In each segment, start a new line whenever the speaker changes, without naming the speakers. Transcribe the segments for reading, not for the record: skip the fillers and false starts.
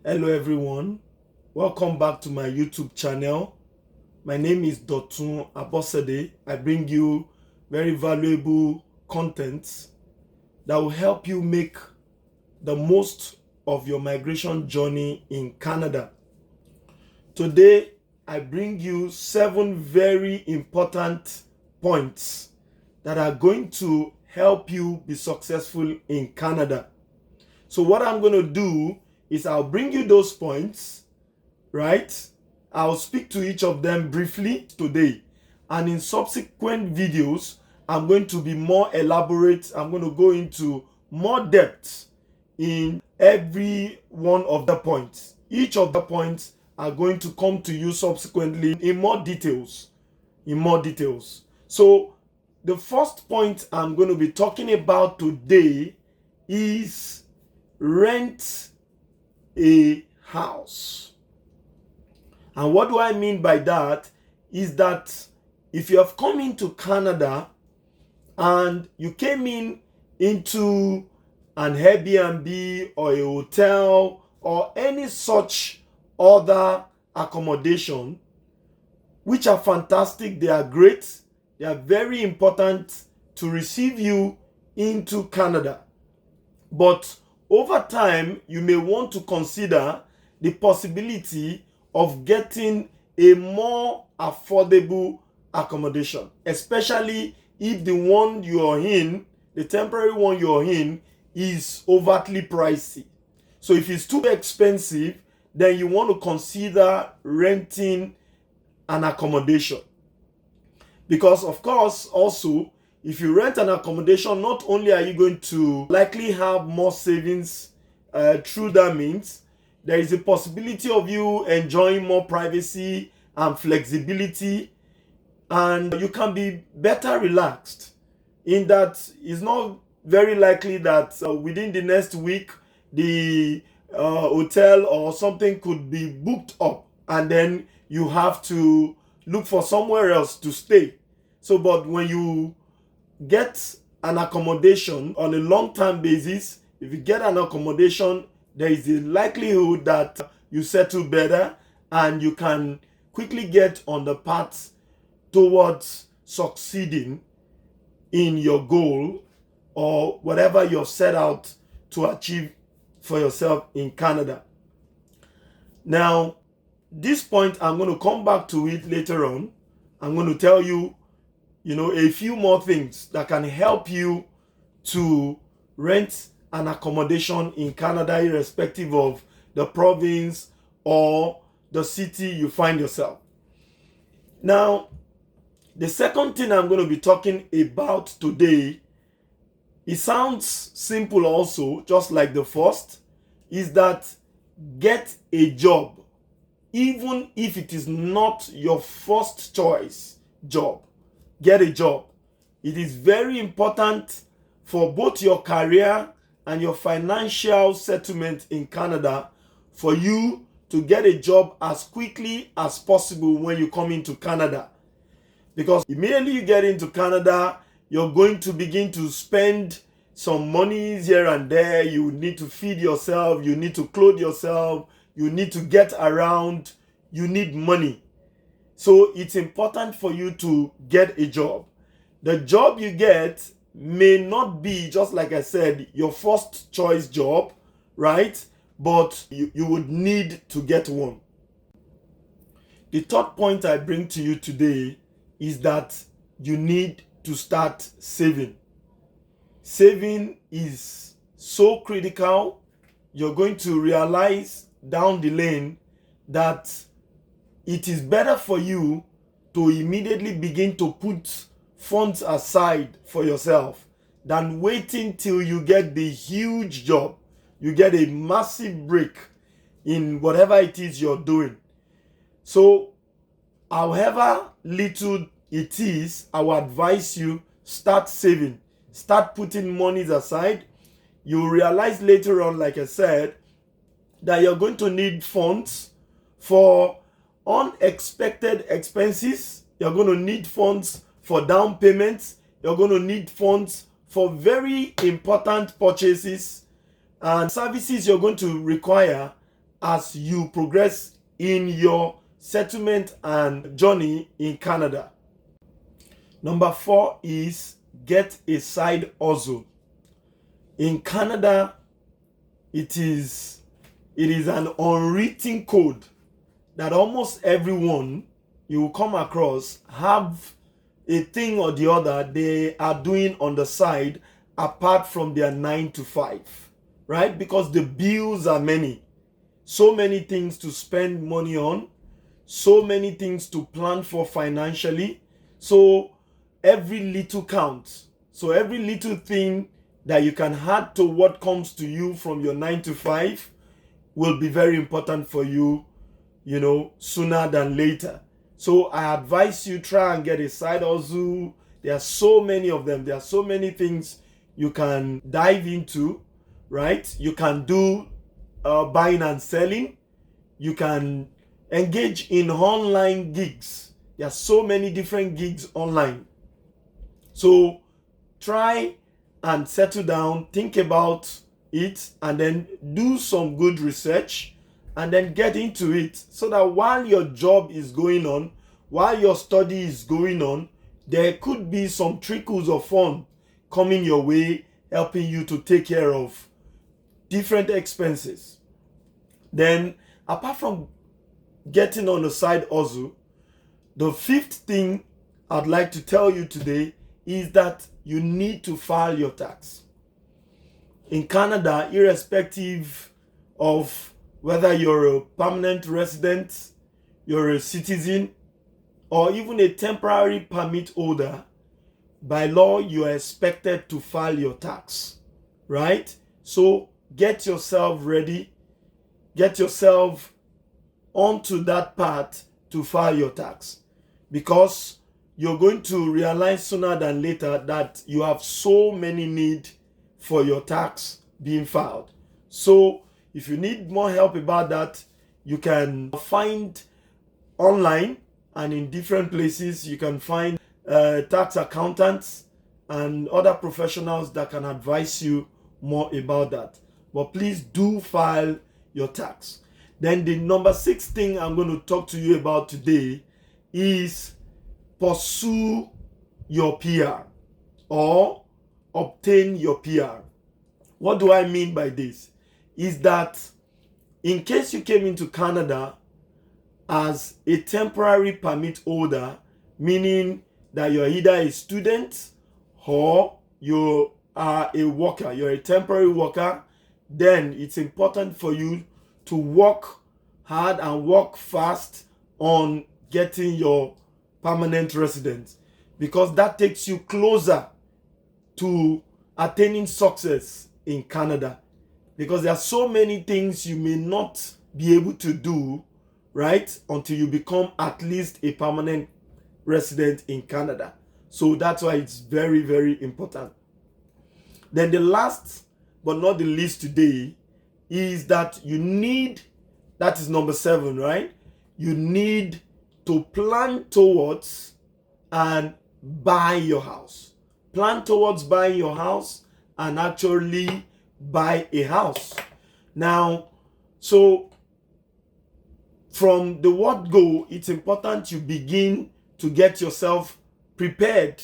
Hello everyone, welcome back to my YouTube channel. My name is Dotun Abosede. I bring you very valuable content that will help you make the most of your migration journey in Canada. Today, I bring you 7 very important points that are going to help you be successful in Canada. So what I'm going to do is I'll bring you those points, right? I'll speak to each of them briefly today. And in subsequent videos, I'm going to be more elaborate. I'm going to go into more depth in every one of the points. Each of the points are going to come to you subsequently in more details. So the first point I'm going to be talking about today is rent a house. And what do I mean by that is that if you have come into Canada and you came into an Airbnb or a hotel or any such other accommodation, which are fantastic, they are great, they are very important to receive you into Canada. But over time, you may want to consider the possibility of getting a more affordable accommodation, especially if the one you are in, the temporary one you're in, is overtly pricey. So if it's too expensive, then you want to consider renting an accommodation. Because of course, also, if you rent an accommodation, not only are you going to likely have more savings through that means, there is a possibility of you enjoying more privacy and flexibility, and you can be better relaxed in that it's not very likely that within the next week the hotel or something could be booked up and then you have to look for somewhere else to stay. So but when you get an accommodation on a long-term basis, if you get an accommodation, there is a likelihood that you settle better and you can quickly get on the path towards succeeding in your goal or whatever you've set out to achieve for yourself in Canada. Now, this point, I'm going to come back to it later on. I'm going to tell you, a few more things that can help you to rent an accommodation in Canada, irrespective of the province or the city you find yourself. Now, the second thing I'm going to be talking about today, it sounds simple also, just like the first, is that get a job, even if it is not your first choice job. Get a job. It is very important for both your career and your financial settlement in Canada for you to get a job as quickly as possible when you come into Canada. Because immediately you get into Canada, you're going to begin to spend some monies here and there. You need to feed yourself, you need to clothe yourself, you need to get around, you need money. So it's important for you to get a job. The job you get may not be, just like I said, your first choice job, right? But you would need to get one. The third point I bring to you today is that you need to start saving. Saving is so critical. You're going to realize down the lane that it is better for you to immediately begin to put funds aside for yourself than waiting till you get the huge job. You get a massive break in whatever it is you're doing. So, however little it is, I will advise you, start saving. Start putting monies aside. You'll realize later on, like I said, that you're going to need funds for unexpected expenses. You're going to need funds for down payments. You're going to need funds for very important purchases and services you're going to require as you progress in your settlement and journey in Canada. Number 4 is get a side hustle. In Canada, it is an unwritten code that almost everyone you will come across have a thing or the other they are doing on the side apart from their 9 to 5, right? Because the bills are many. So many things to spend money on, so many things to plan for financially. So every little counts. So every little thing that you can add to what comes to you from your 9 to 5 will be very important for you, sooner than later. So I advise you try and get a side hustle. There are so many of them. There are so many things you can dive into, right? You can do buying and selling. You can engage in online gigs. There are so many different gigs online. So try and settle down, think about it, and then do some good research and then get into it, so that while your job is going on, while your study is going on, there could be some trickles of fun coming your way, helping you to take care of different expenses. Then, apart from getting on a side hustle, the 5th thing I'd like to tell you today is that you need to file your tax. In Canada, irrespective of whether you're a permanent resident, you're a citizen, or even a temporary permit holder, by law, you are expected to file your tax, right? So get yourself ready, get yourself onto that path to file your tax, because you're going to realize sooner than later that you have so many needs for your tax being filed. So if you need more help about that, you can find online and in different places. You can find tax accountants and other professionals that can advise you more about that. But please do file your tax. Then the number 6 thing I'm going to talk to you about today is pursue your PR or obtain your PR. What do I mean by this? Is that in case you came into Canada as a temporary permit holder, meaning that you're either a student or you are a worker, you're a temporary worker, then it's important for you to work hard and work fast on getting your permanent residence, because that takes you closer to attaining success in Canada. Because there are so many things you may not be able to do, right, until you become at least a permanent resident in Canada. So that's why it's very, very important. Then the last but not the least today is that that is number 7, right? You need to plan towards and buy your house. Plan towards buying your house and actually buy a house. Now, so from the word go, it's important you begin to get yourself prepared.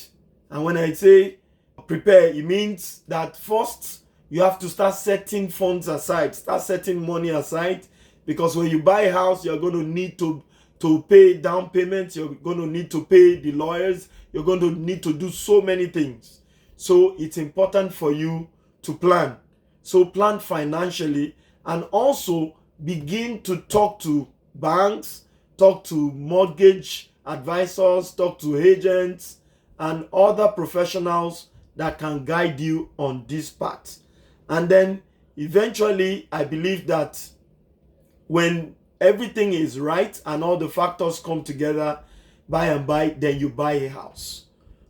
And when I say prepare, it means that first you have to start setting funds aside, start setting money aside, because when you buy a house, you're going to need to pay down payments, you're going to need to pay the lawyers, you're going to need to do so many things. So it's important for you to plan. So plan financially, and also begin to talk to banks, talk to mortgage advisors, talk to agents and other professionals that can guide you on this path. And then eventually, I believe that when everything is right and all the factors come together, by and by, then you buy a house,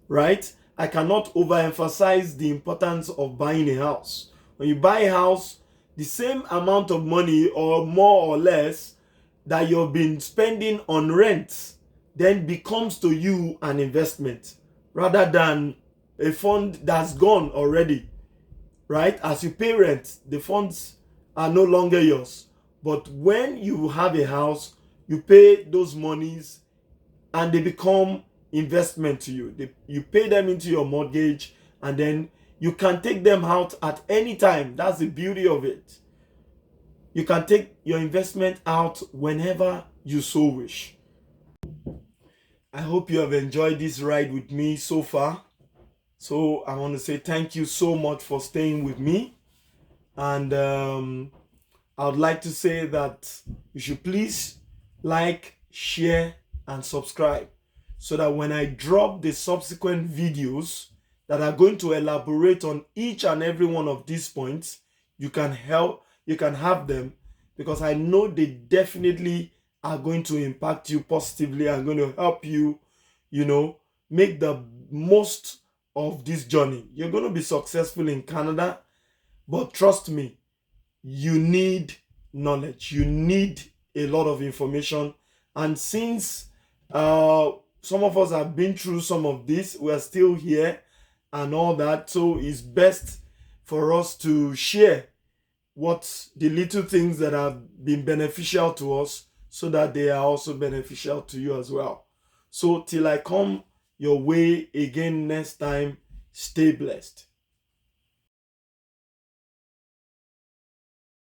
right? I cannot overemphasize the importance of buying a house. When you buy a house, the same amount of money or more or less that you've been spending on rent then becomes to you an investment rather than a fund that's gone already, right? As you pay rent, the funds are no longer yours. But when you have a house, you pay those monies and they become investment to you. You pay them into your mortgage, and then you can take them out at any time. That's the beauty of it. You can take your investment out whenever you so wish. I hope you have enjoyed this ride with me so far. So I want to say thank you so much for staying with me. And I would like to say that you should please like, share, and subscribe, so that when I drop the subsequent videos that are going to elaborate on each and every one of these points, you can have them, because I know they definitely are going to impact you positively and going to help you, make the most of this journey. You're going to be successful in Canada, but trust me, you need knowledge. You need a lot of information. And since some of us have been through some of this, we are still here and all that. So it's best for us to share what the little things that have been beneficial to us, so that they are also beneficial to you as well. So till I come your way again next time, stay blessed.